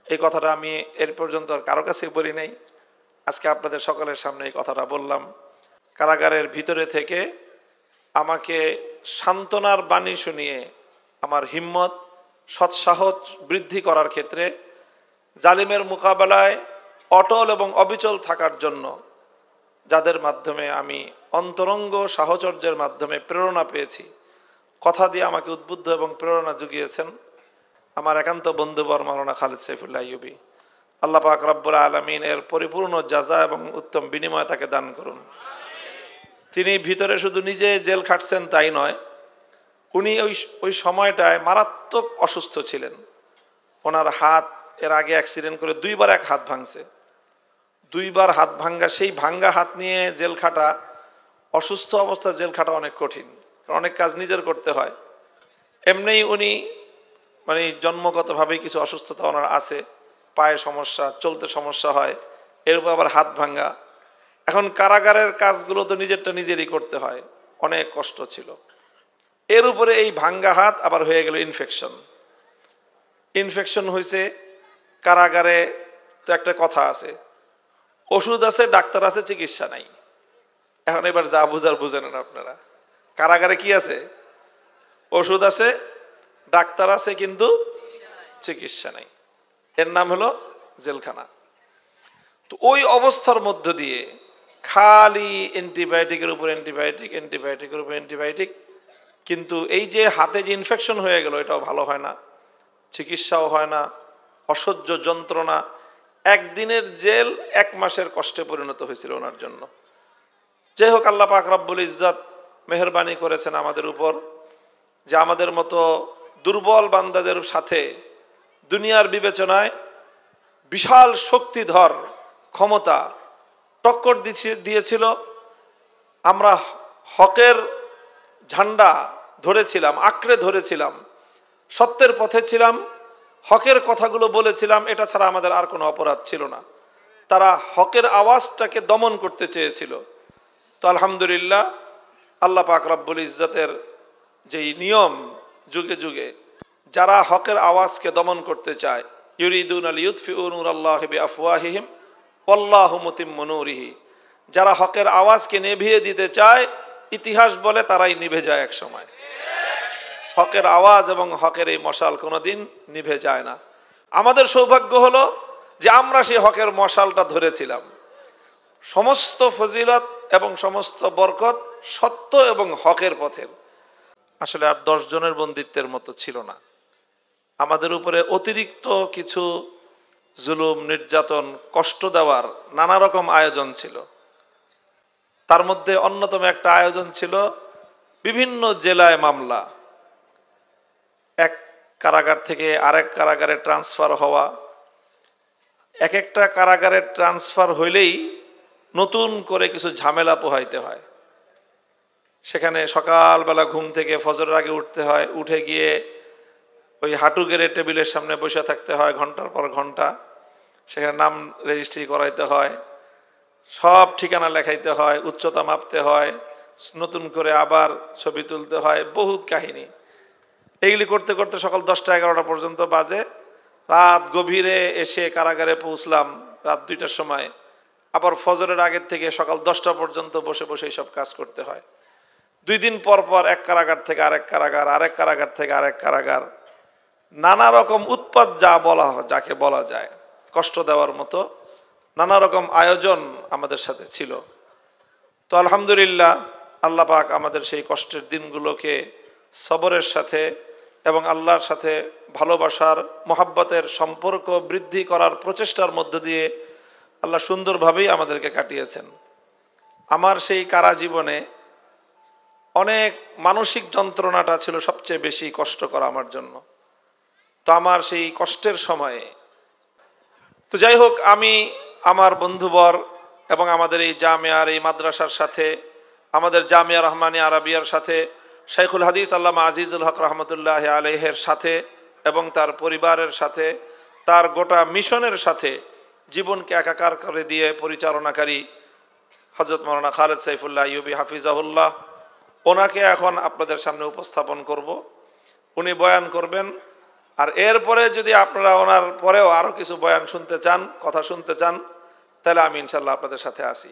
এই কথাটা আমি এর পর্যন্ত আর কারো কাছে বলি নাই, আজকে আপনাদের সকলের সামনে এই কথাটা বললাম। কারাগারের ভিতরে থেকে আমাকে সান্ত্বনার বাণী শুনিয়ে আমার হিম্মত সৎসাহস বৃদ্ধি করার ক্ষেত্রে জালিমের মোকাবেলায় অটল এবং অবিচল থাকার জন্য যাদের মাধ্যমে আমি অন্তরঙ্গ সাহচর্যের মাধ্যমে প্রেরণা পেয়েছি, কথা দিয়ে আমাকে উদ্বুদ্ধ এবং প্রেরণা জুগিয়েছেন আমার একান্ত বন্ধুবর মাওলানা খালেদ সাইফুল্লাহ আইয়ুবী। আল্লাহ পাক রব্বুল আলামিন এর পরিপূর্ণ জাযা এবং উত্তম বিনিময় তাকে দান করুন। তিনি ভিতরে শুধু নিজে জেল খাটছেন তাই নয়, উনি ওই সময়টায় মারাত্মক অসুস্থ ছিলেন। ওনার হাত এর আগে অ্যাক্সিডেন্ট করে দুইবার এক হাত ভাঙছে, দুইবার হাত ভাঙ্গা, সেই ভাঙ্গা হাত নিয়ে জেল খাটা, অসুস্থ অবস্থা জেল খাটা অনেক কঠিন, অনেক কাজ নিজের করতে হয়। এমনিই উনি মানে জন্মগতভাবেই কিছু অসুস্থতা ওনার আছে, পায়ে সমস্যা, চলতে সমস্যা হয়, এর উপর আবার হাত ভাঙ্গা। এখন কারাগারের কাজগুলো তো নিজেরটা নিজেরই করতে হয়, অনেক কষ্ট ছিল। এর উপরে এই ভাঙ্গা হাত আবার হয়ে গেল ইনফেকশন হয়েছে। কারাগারে তো একটা কথা আছে, ওষুধ আছে, ডাক্তার আছে, চিকিৎসা নাই। এখন এবার যা বুঝার বুঝে নেন আপনারা। কারাগারে কি আছে? ওষুধ আছে, ডাক্তার আছে, কিন্তু চিকিৎসা নাই। এর নাম হলো জেলখানা। তো ওই অবস্থার মধ্য দিয়ে খালি অ্যান্টিবায়োটিকের উপর অ্যান্টিবায়োটিক, অ্যান্টিবায়োটিকের উপর অ্যান্টিবায়োটিক, কিন্তু এই যে হাতে যে ইনফেকশন হয়ে গেল এটাও ভালো হয় না, চিকিৎসাও হয় না, অসহ্য যন্ত্রণা। একদিনের জেল 1 মাসের কষ্টে পরিণত হয়েছিল ওনার জন্য। যাই হোক, আল্লাহ পাক রব্বুল ইজ্জত মেহেরবানি করেছেন আমাদের উপর যে আমাদের মতো দুর্বল বান্দাদের সাথে দুনিয়ার বিবেচনায় বিশাল শক্তিধর ক্ষমতা টক্কর দিয়েছিল। আমরা হকের ঝান্ডা ধরেছিলাম, আঁকড়ে ধরেছিলাম, সত্যের পথে ছিলাম, হকের কথাগুলো বলেছিলাম, এটা ছাড়া আমাদের আর কোনো অপরাধ ছিল না। তারা হকের আওয়াজটাকে দমন করতে চেয়েছিল। তো আলহামদুলিল্লাহ, আল্লাহ পাক রব্বুল ইজ্জতের যেই নিয়ম, যুগে যুগে যারা হকের আওয়াজকে দমন করতে চায়, ইউরিদুনা লিইউতফিউ নূরাল্লাহি বিআফওয়াহিহিম ওয়াল্লাহু মুতিম্মু নূরিহি, যারা হকের আওয়াজকে নিভিয়ে দিতে চায়, ইতিহাস বলে তারাই নিভে যায় এক সময়। হকের আওয়াজ এবং হকের এই মশাল কোনোদিন নিভে যায় না। আমাদের সৌভাগ্য হলো যে আমরা সেই হকের মশালটা ধরেছিলাম। সমস্ত ফজিলত এবং সমস্ত বরকত সত্য এবং হকের পথের। আসলে আর 10 জনের বন্দিত্বের মতো ছিল না। আমাদের উপরে অতিরিক্ত কিছু জুলুম, নির্যাতন, কষ্ট দেওয়ার নানা রকম আয়োজন ছিল। তার মধ্যে অন্যতম একটা আয়োজন ছিল বিভিন্ন জেলায় মামলা, এক কারাগার থেকে আরেক কারাগারে ট্রান্সফার হওয়া। এক একটা কারাগারে ট্রান্সফার হইলেই নতুন করে কিছু ঝামেলা পোহাইতে হয়। সেখানে সকালবেলা ঘুম থেকে ফজরের আগে উঠতে হয়, উঠে গিয়ে ওই হাঁটু গেড়ে টেবিলের সামনে বসে থাকতে হয় ঘন্টার পর ঘন্টা। সেখানে নাম রেজিস্ট্রি করাইতে হয়, সব ঠিকানা লেখাইতে হয়, উচ্চতা মাপতে হয়, নতুন করে আবার ছবি তুলতে হয়, বহুত কাহিনী। এইগুলি করতে করতে সকাল 10টা 11টা পর্যন্ত বাজে। রাত গভীরে এসে কারাগারে পৌঁছলাম রাত 2টার সময়। আবার ফজরের আগের থেকে সকাল 10টা পর্যন্ত বসে বসে সব কাজ করতে হয়। 2 দিন পর পর এক কারাগার থেকে আরেক কারাগার, আরেক কারাগার থেকে আরেক কারাগার, নানা রকম উৎপাত যাকে বলা যায়, কষ্ট দেওয়ার মতো নানা রকম আয়োজন আমাদের সাথে ছিল। তো আলহামদুলিল্লাহ, আল্লাহ পাক আমাদের সেই কষ্টের দিনগুলোকে সবরের সাথে এবং আল্লাহর সাথে ভালোবাসার, মহাব্বতের সম্পর্ক বৃদ্ধি করার প্রচেষ্টার মধ্য দিয়ে আল্লাহ সুন্দরভাবেই আমাদেরকে কাটিয়েছেন। আমার সেই কারা জীবনে অনেক মানসিক যন্ত্রণাটা ছিল সবচেয়ে বেশি কষ্টকর আমার জন্য। তো আমার সেই কষ্টের সময়ে, তো যাই হোক, আমি আমার বন্ধুবর এবং আমাদের এই জামিয়ার, এই মাদ্রাসার সাথে, আমাদের জামিয়া রহমানিয়া আরাবিয়ার সাথে, শাইখুল হাদিস আল্লামা আজিজুল হক রহমতুল্লাহ আলাইহের সাথে এবং তার পরিবারের সাথে, তার গোটা মিশনের সাথে জীবনকে একাকার করে দিয়ে পরিচালনাকারী হযরত মাওলানা খালেদ সাইফুল্লাহ আইয়ুবী হাফিজাহুল্লাহ, ওনাকে এখন আপনাদের সামনে উপস্থাপন করব। উনি বয়ান করবেন আর এরপরে যদি আপনারা ওনার পরেও আরো কিছু বয়ান শুনতে চান, কথা শুনতে চান, তাহলে আমি ইনশাল্লাহ আপনাদের সাথে আছি।